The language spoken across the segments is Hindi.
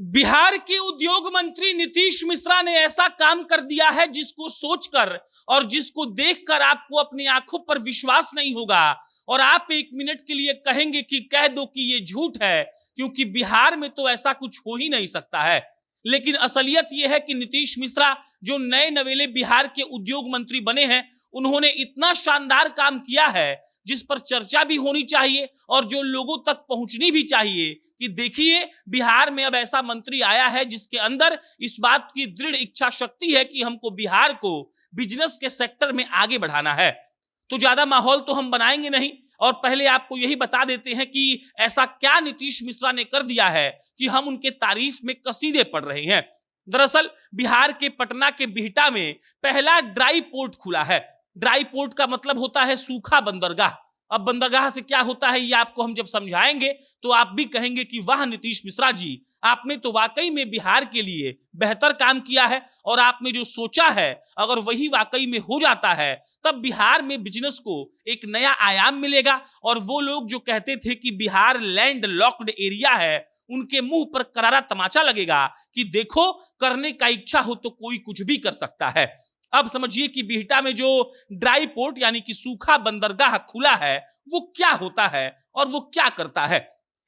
बिहार के उद्योग मंत्री नीतीश मिश्रा ने ऐसा काम कर दिया है जिसको सोचकर और जिसको देखकर आपको अपनी आंखों पर विश्वास नहीं होगा और आप एक मिनट के लिए कहेंगे कि कह दो कि ये झूठ है, क्योंकि बिहार में तो ऐसा कुछ हो ही नहीं सकता है। लेकिन असलियत यह है कि नीतीश मिश्रा जो नए नवेले बिहार के उद्योग मंत्री बने हैं, उन्होंने इतना शानदार काम किया है जिस पर चर्चा भी होनी चाहिए और जो लोगों तक पहुंचनी भी चाहिए कि देखिए बिहार में अब ऐसा मंत्री आया है जिसके अंदर इस बात की दृढ़ इच्छा शक्ति है कि हमको बिहार को बिजनेस के सेक्टर में आगे बढ़ाना है। तो ज्यादा माहौल तो हम बनाएंगे नहीं और पहले आपको यही बता देते हैं कि ऐसा क्या नीतीश मिश्रा ने कर दिया है कि हम उनके तारीफ में कसीदे पढ़ रहे हैं। दरअसल बिहार के पटना के बिहटा में पहला ड्राई पोर्ट खुला है। ड्राई पोर्ट का मतलब होता है सूखा बंदरगाह। अब बंदरगाह से क्या होता है ये आपको हम जब समझाएंगे तो आप भी कहेंगे कि वाह नीतीश मिश्रा जी, आपने तो वाकई में बिहार के लिए बेहतर काम किया है और आपने जो सोचा है अगर वही वाकई में हो जाता है तब बिहार में बिजनेस को एक नया आयाम मिलेगा और वो लोग जो कहते थे कि बिहार लैंड लॉक्ड एरिया है, उनके मुंह पर करारा तमाचा लगेगा कि देखो करने का इच्छा हो तो कोई कुछ भी कर सकता है। अब समझिए कि बिहटा में जो ड्राई पोर्ट यानी कि सूखा बंदरगाह खुला है वो क्या होता है और वो क्या करता है।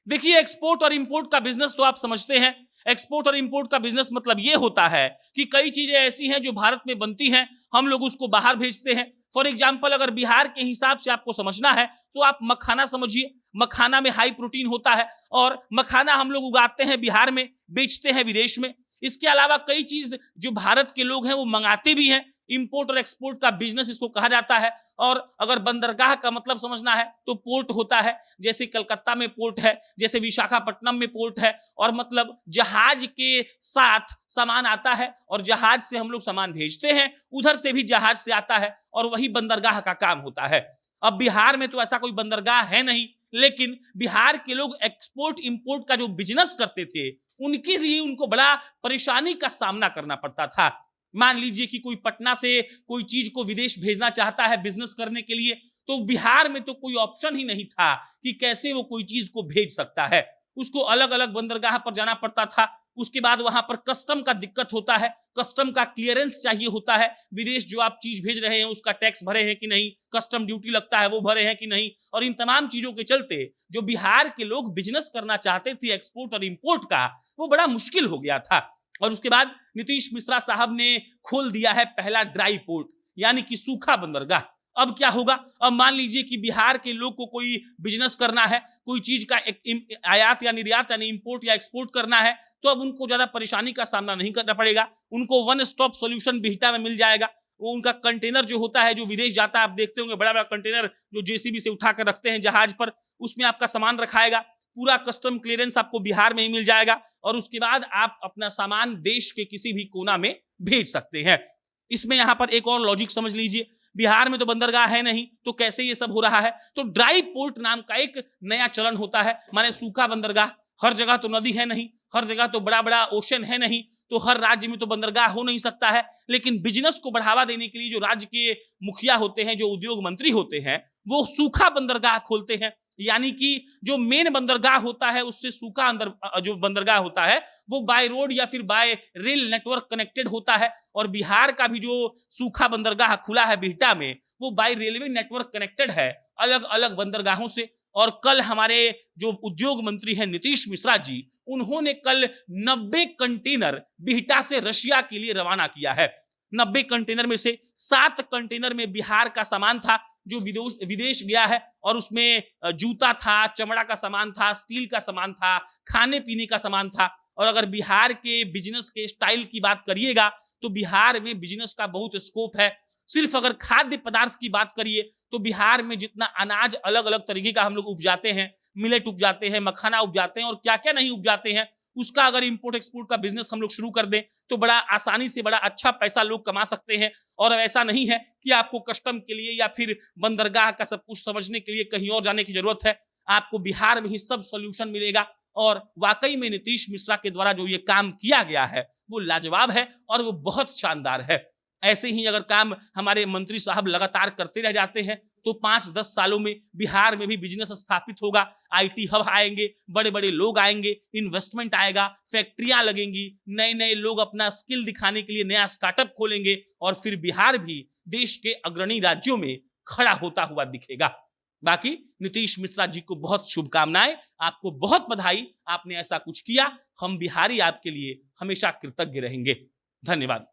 देखिए एक्सपोर्ट और इंपोर्ट का बिजनेस तो आप समझते हैं। एक्सपोर्ट और इंपोर्ट का बिजनेस मतलब ये होता है कि कई चीजें ऐसी हैं जो भारत में बनती हैं, हम लोग उसको बाहर भेजते हैं। फॉर एग्जाम्पल अगर बिहार के हिसाब से आपको समझना है तो आप मखाना समझिए। मखाना में हाई प्रोटीन होता है और मखाना हम लोग उगाते हैं बिहार में, बेचते हैं विदेश में। इसके अलावा कई चीज जो भारत के लोग हैं वो मंगाते भी हैं। इंपोर्ट और एक्सपोर्ट का बिजनेस इसको कहा जाता है। और अगर बंदरगाह का मतलब समझना है तो पोर्ट होता है, जैसे कलकत्ता में पोर्ट है, जैसे विशाखापट्टनम में पोर्ट है। और मतलब जहाज के साथ सामान आता है और जहाज से हम लोग सामान भेजते हैं, उधर से भी जहाज से आता है और वही बंदरगाह का काम होता है। अब बिहार में तो ऐसा कोई बंदरगाह है नहीं, लेकिन बिहार के लोग एक्सपोर्ट इंपोर्ट का जो बिजनेस करते थे उनके लिए उनको बड़ा परेशानी का सामना करना पड़ता था। मान लीजिए कि कोई पटना से कोई चीज को विदेश भेजना चाहता है बिजनेस करने के लिए, तो बिहार में तो कोई ऑप्शन ही नहीं था कि कैसे वो कोई चीज को भेज सकता है। उसको अलग अलग बंदरगाह पर जाना पड़ता था। उसके बाद वहां पर कस्टम का दिक्कत होता है, कस्टम का क्लियरेंस चाहिए होता है। विदेश जो आप चीज भेज रहे हैं उसका टैक्स भरे हैं कि नहीं, कस्टम ड्यूटी लगता है वो भरे हैं कि नहीं। और इन तमाम चीजों के चलते जो बिहार के लोग बिजनेस करना चाहते थे एक्सपोर्ट और इंपोर्ट का, वो बड़ा मुश्किल हो गया था। और उसके बाद नीतीश मिश्रा साहब ने खोल दिया है पहला ड्राई पोर्ट यानी कि सूखा बंदरगाह। अब क्या होगा, अब मान लीजिए कि बिहार के लोग को कोई बिजनेस करना है, कोई चीज का आयात या निर्यात यानी इंपोर्ट या एक्सपोर्ट करना है, तो अब उनको ज्यादा परेशानी का सामना नहीं करना पड़ेगा। उनको वन स्टॉप सॉल्यूशन बिहटा में मिल जाएगा। वो उनका कंटेनर जो होता है जो विदेश जाता है, आप देखते होंगे बड़ा बड़ा कंटेनर जो जेसीबी से उठा कर रखते हैं जहाज पर, उसमें आपका सामान रखाएगा। पूरा कस्टम क्लियरेंस आपको बिहार में ही मिल जाएगा और उसके बाद आप अपना सामान देश के किसी भी कोना में भेज सकते हैं। इसमें यहां पर एक और लॉजिक समझ लीजिए, बिहार में तो बंदरगाह है नहीं तो कैसे ये सब हो रहा है। तो ड्राई पोर्ट नाम का एक नया चलन होता है, माने सूखा बंदरगाह। हर जगह तो नदी है नहीं, हर जगह तो बड़ा बड़ा ओशन है नहीं, तो हर राज्य में तो बंदरगाह हो नहीं सकता है। लेकिन बिजनेस को बढ़ावा देने के लिए जो राज्य के मुखिया होते हैं, जो उद्योग मंत्री होते हैं, वो सूखा बंदरगाह खोलते हैं। यानी कि जो मेन बंदरगाह होता है उससे सूखा अंदर जो बंदरगाह होता है वो बाय रोड या फिर बाय रेल नेटवर्क कनेक्टेड होता है। और बिहार का भी जो सूखा बंदरगाह खुला है बिहटा में, वो बाय रेलवे नेटवर्क कनेक्टेड है अलग अलग बंदरगाहों से। और कल हमारे जो उद्योग मंत्री हैं नीतीश मिश्रा जी, उन्होंने कल 90 कंटेनर बिहटा से रशिया के लिए रवाना किया है। 90 कंटेनर में से 7 कंटेनर में बिहार का सामान था जो विदेश गया है। और उसमें जूता था, चमड़ा का सामान था, स्टील का सामान था, खाने पीने का सामान था। और अगर बिहार के बिजनेस के स्टाइल की बात करिएगा तो बिहार में बिजनेस का बहुत स्कोप है। सिर्फ अगर खाद्य पदार्थ की बात करिए तो बिहार में जितना अनाज अलग अलग तरीके का हम लोग उपजाते हैं, मिलेट उपजाते हैं, मखाना उपजाते हैं और क्या क्या नहीं उपजाते हैं, उसका अगर इंपोर्ट एक्सपोर्ट का बिजनेस हम लोग शुरू कर दें तो बड़ा आसानी से बड़ा अच्छा पैसा लोग कमा सकते हैं। और ऐसा नहीं है कि आपको कस्टम के लिए या फिर बंदरगाह का सब कुछ समझने के लिए कहीं और जाने की जरूरत है। आपको बिहार में ही सब सॉल्यूशन मिलेगा। और वाकई में नीतीश मिश्रा के द्वारा जो ये काम किया गया है वो लाजवाब है और वो बहुत शानदार है। ऐसे ही अगर काम हमारे मंत्री साहब लगातार करते रह जाते हैं तो 5-10 सालों में बिहार में भी बिजनेस स्थापित होगा, आईटी हब आएंगे, बड़े बड़े लोग आएंगे, इन्वेस्टमेंट आएगा, फैक्ट्रियां लगेंगी, नए नए लोग अपना स्किल दिखाने के लिए नया स्टार्टअप खोलेंगे और फिर बिहार भी देश के अग्रणी राज्यों में खड़ा होता हुआ दिखेगा। बाकी नीतीश मिश्रा जी को बहुत शुभकामनाएं, आपको बहुत बधाई, आपने ऐसा कुछ किया। हम बिहारी आपके लिए हमेशा कृतज्ञ रहेंगे। धन्यवाद।